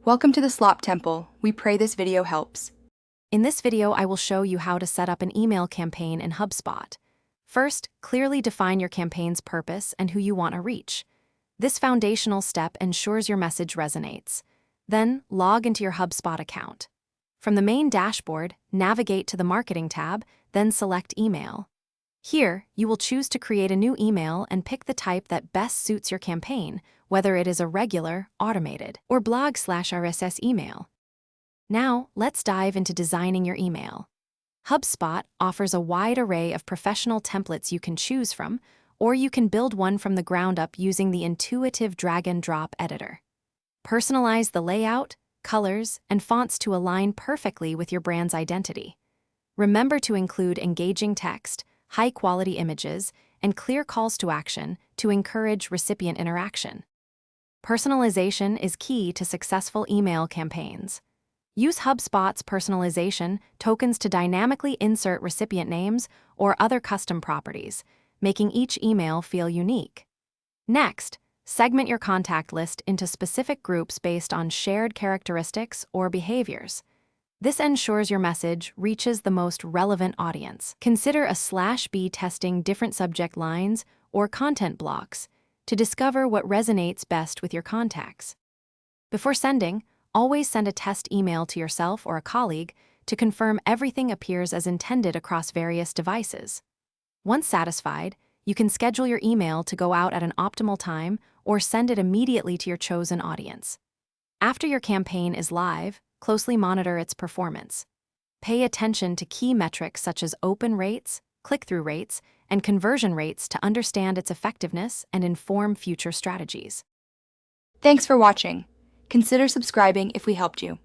Welcome to the Slop Temple. We pray this video helps. In this video, I will show you how to set up an email campaign in Hubspot. First, clearly define your campaign's purpose and who you want to reach. This foundational step ensures your message resonates. Then, log into your Hubspot account. From the main dashboard, navigate to the Marketing tab, then select Email. Here, you will choose to create a new email and pick the type that best suits your campaign, whether it is a regular, automated, or blog/RSS email. Now, let's dive into designing your email. HubSpot offers a wide array of professional templates you can choose from, or you can build one from the ground up using the intuitive drag-and-drop editor. Personalize the layout, colors, and fonts to align perfectly with your brand's identity. Remember to include engaging text, high-quality images, and clear calls to action to encourage recipient interaction. Personalization is key to successful email campaigns. Use HubSpot's personalization tokens to dynamically insert recipient names or other custom properties, making each email feel unique. Next, segment your contact list into specific groups based on shared characteristics or behaviors. This ensures your message reaches the most relevant audience. Consider /B testing different subject lines or content blocks to discover what resonates best with your contacts. Before sending, always send a test email to yourself or a colleague to confirm everything appears as intended across various devices. Once satisfied, you can schedule your email to go out at an optimal time or send it immediately to your chosen audience. After your campaign is live, closely monitor its performance. Pay attention to key metrics such as open rates, click-through rates, and conversion rates to understand its effectiveness and inform future strategies. Thanks for watching. Consider subscribing if we helped you.